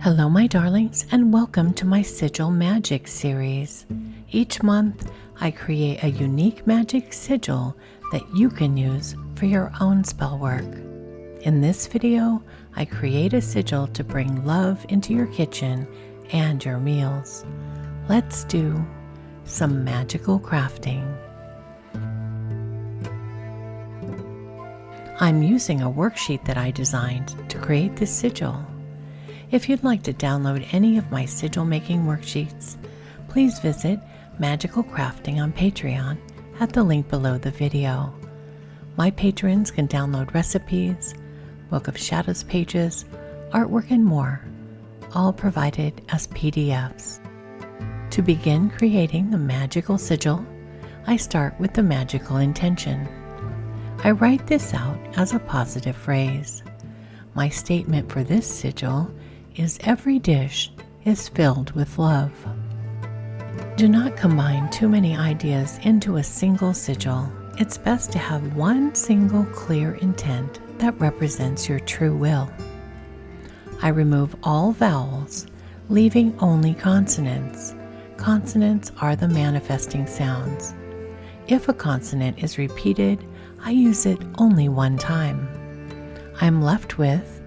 Hello my darlings, and welcome to my Sigil Magic series. Each month I create a unique magic sigil that you can use for your own spell work. In this video, I create a sigil to bring love into your kitchen and your meals. Let's do some magical crafting. I'm using a worksheet that I designed to create this sigil. If you'd like to download any of my sigil making worksheets, please visit Magical Crafting on Patreon at the link below the video. My patrons can download recipes, Book of Shadows pages, artwork, and more, all provided as PDFs. To begin creating the magical sigil, I start with the magical intention. I write this out as a positive phrase. My statement for this sigil is every dish is filled with love. Do not combine too many ideas into a single sigil. It's best to have one single clear intent that represents your true will. I remove all vowels, leaving only consonants. Consonants are the manifesting sounds. If a consonant is repeated, I use it only one time. I'm left with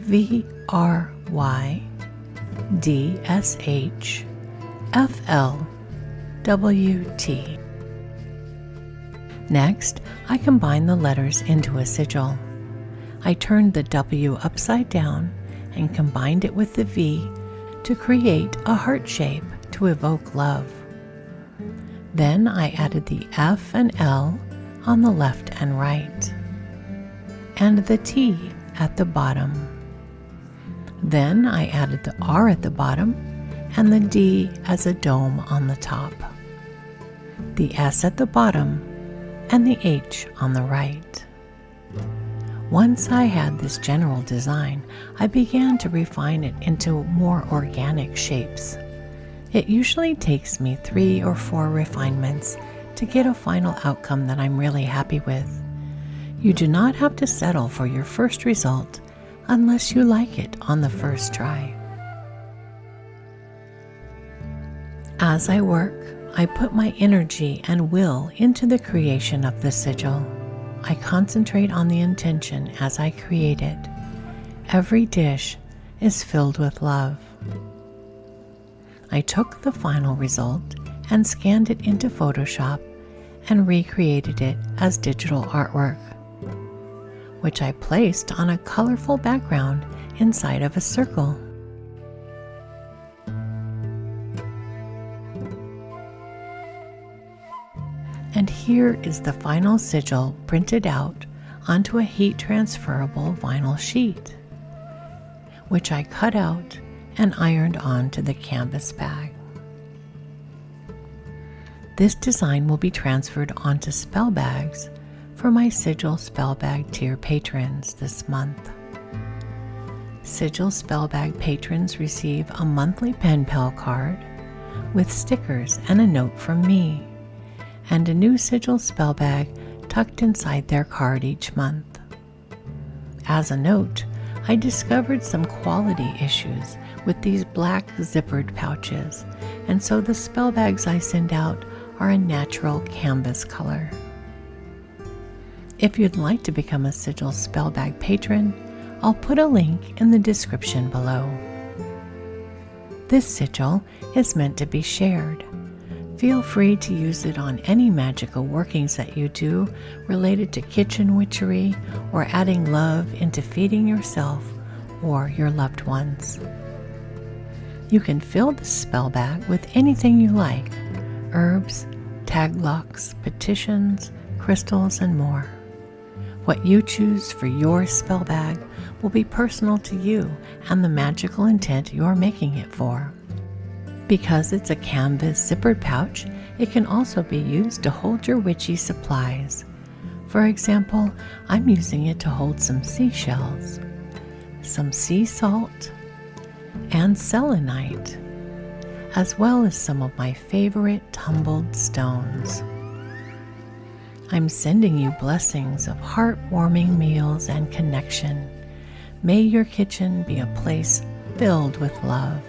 VRY DSH FLWT. Next, I combine the letters into a sigil. I turned the W upside down and combined it with the V to create a heart shape to evoke love. Then I added the F and L on the left and right, and the T at the bottom. Then I added the R at the bottom and the D as a dome on the top, the S at the bottom, and the H on the right. Once I had this general design, I began to refine it into more organic shapes. It usually takes me 3 or 4 refinements to get a final outcome that I'm really happy with. You do not have to settle for your first result unless you like it on the first try. As I work, I put my energy and will into the creation of the sigil. I concentrate on the intention as I create it. Every dish is filled with love. I took the final result and scanned it into Photoshop and recreated it as digital artwork, which I placed on a colorful background inside of a circle. And here is the final sigil printed out onto a heat transferable vinyl sheet, which I cut out and ironed onto the canvas bag. This design will be transferred onto spell bags for my Sigil Spell Bag tier patrons this month. Sigil Spell Bag patrons receive a monthly pen pal card with stickers and a note from me, and a new Sigil Spell Bag tucked inside their card each month. As a note, I discovered some quality issues with these black zippered pouches, and so the spell bags I send out are a natural canvas color. If you'd like to become a Sigil Spell Bag patron, I'll put a link in the description below. This sigil is meant to be shared. Feel free to use it on any magical workings that you do related to kitchen witchery or adding love into feeding yourself or your loved ones. You can fill the spell bag with anything you like: herbs, tag locks, petitions, crystals, and more. What you choose for your spell bag will be personal to you and the magical intent you're making it for. Because it's a canvas zippered pouch, it can also be used to hold your witchy supplies. For example, I'm using it to hold some seashells, some sea salt, and selenite, as well as some of my favorite tumbled stones. I'm sending you blessings of heartwarming meals and connection. May your kitchen be a place filled with love.